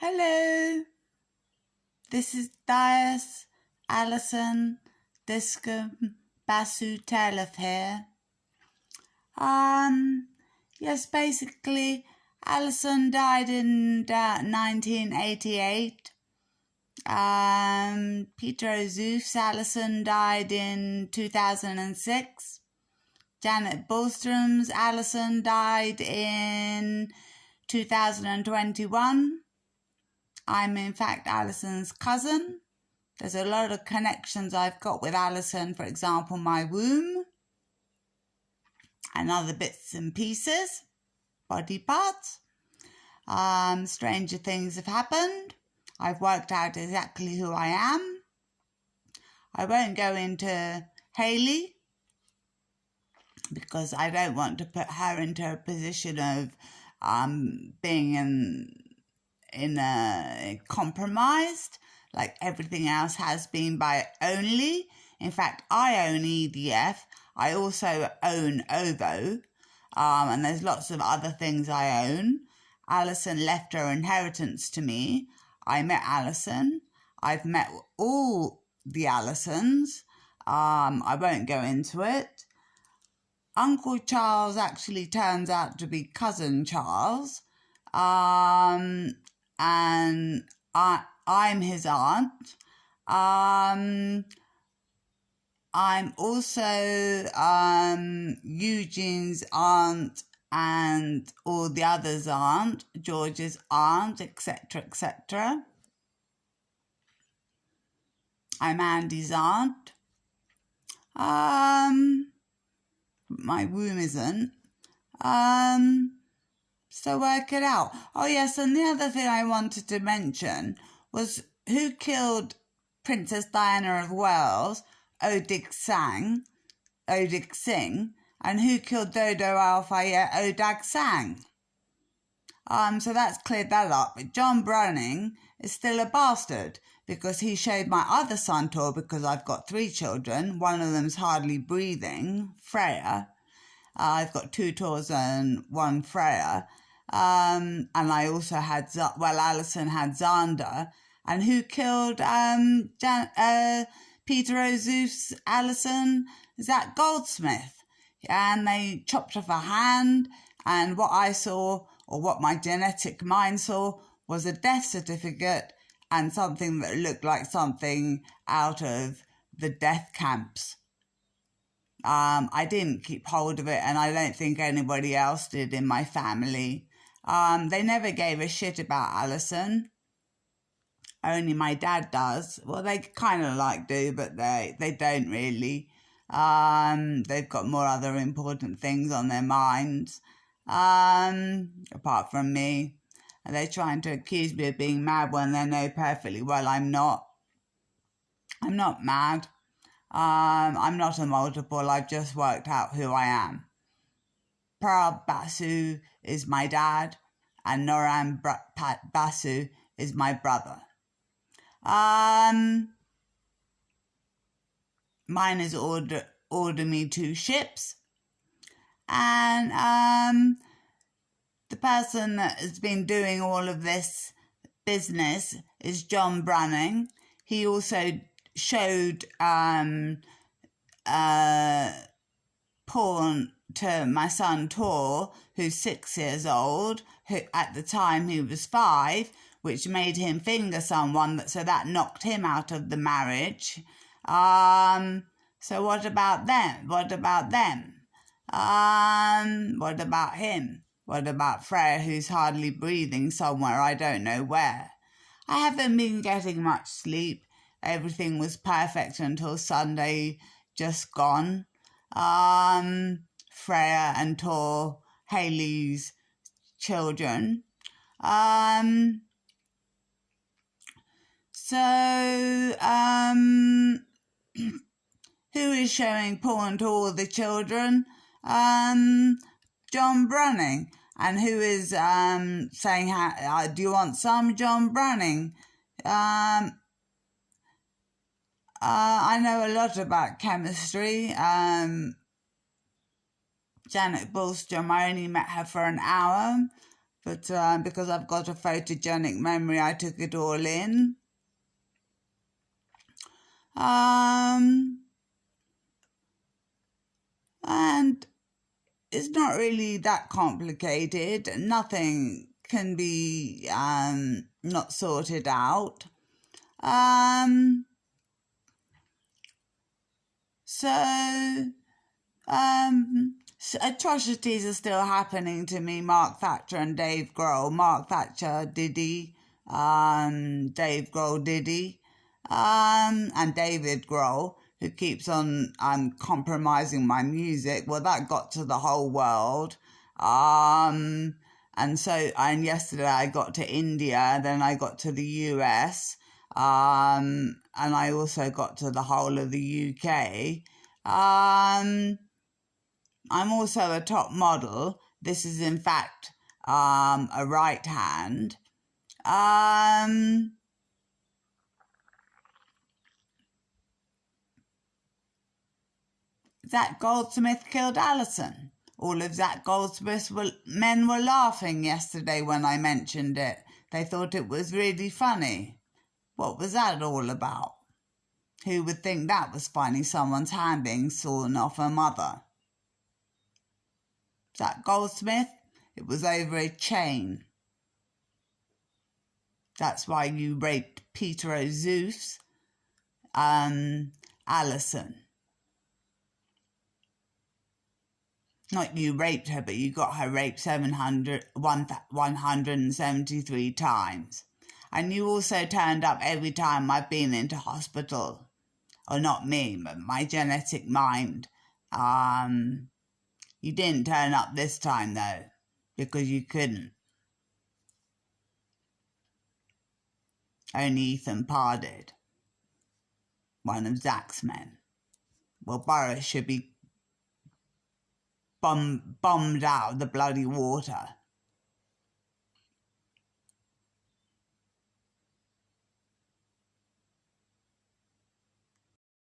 Hello, this is Dias, Allycen, Discombè, Teleph here. Yes, basically, Allycen died in 1988. Peter Zeus Allycen died in 2006. Janet Bullstrom's Allycen died in 2021. I'm in fact Allycen's cousin. There's a lot of connections I've got with Allycen, for example, my womb and other bits and pieces, body parts. Stranger things have happened. I've worked out exactly who I am. I won't go into Hayley because I don't want to put her into a position of being compromised like everything else has been by Only. In fact, I own EDF. I also own OVO, and there's lots of other things I own. Allycen left her inheritance to me. I met Allycen. I've met all the Allycens. I won't go into it. Uncle Charles actually turns out to be Cousin Charles. And I'm his aunt. I'm also Eugene's aunt and all the others' aunt, George's aunt, etc., etc. I'm Andy's aunt. My womb isn't. So work it out. Oh yes, and the other thing I wanted to mention was who killed Princess Diana of Wales, Odig Singh, and who killed Dodo Al-Fayed, Odag Sang. So that's cleared that up. But John Browning is still a bastard because he showed my other son Tor, because I've got 3 children. One of them's hardly breathing, Freya. I've got 2 Tors and 1 Freya. And I also had, Allycen had Xander. And who killed Peter O'Zeus Allycen? Zach Goldsmith. And they chopped off a hand, and what I saw, or what my genetic mind saw, was a death certificate and something that looked like something out of the death camps. I didn't keep hold of it, and I don't think anybody else did in my family. They never gave a shit about Allycen. Only my dad does. Well, they kind of do, but they don't really. They've got more other important things on their minds, apart from me. And they're trying to accuse me of being mad when they know perfectly well I'm not. I'm not mad. I'm not a multiple. I've just worked out who I am. Parab Basu is my dad, and Noram Basu is my brother. Mine is order me 2 ships, and the person that has been doing all of this business is John Browning. He also showed porn to my son Tor, who's 6 years old, who at the time he was 5, which made him finger someone, so that knocked him out of the marriage. So what about them? What about them? What about him? What about Freya, who's hardly breathing somewhere, I don't know where? I haven't been getting much sleep. Everything was perfect until Sunday just gone. Freya and Tor, Hayley's children. Who is showing porn to all the children? John Browning. And who is saying, do you want some, John Browning? I know a lot about chemistry. Janet Bullstrom, I only met her for an hour. But because I've got a photogenic memory, I took it all in. And it's not really that complicated. Nothing can be not sorted out. So atrocities are still happening to me. Mark Thatcher and Dave Grohl. Mark Thatcher, Diddy. Dave Grohl, Diddy. And David Grohl, who keeps on compromising my music. Well, that got to the whole world. And yesterday I got to India, then I got to the US, and I also got to the whole of the UK. I'm also a top model. This is in fact a right hand. Zach Goldsmith killed Allycen. All of Zach Goldsmith's men were laughing yesterday when I mentioned it. They thought it was really funny. What was that all about? Who would think that was funny, someone's hand being sawn off her mother? Zach Goldsmith, it was over a chain. That's why you raped Peter O'Zeus, Allycen. Not you raped her, but you got her raped 173 times. And you also turned up every time I've been into hospital. Or not me, but my genetic mind. You didn't turn up this time, though, because you couldn't. Only Ethan Parr did. One of Zach's men. Well, Boris should be bombed out of the bloody water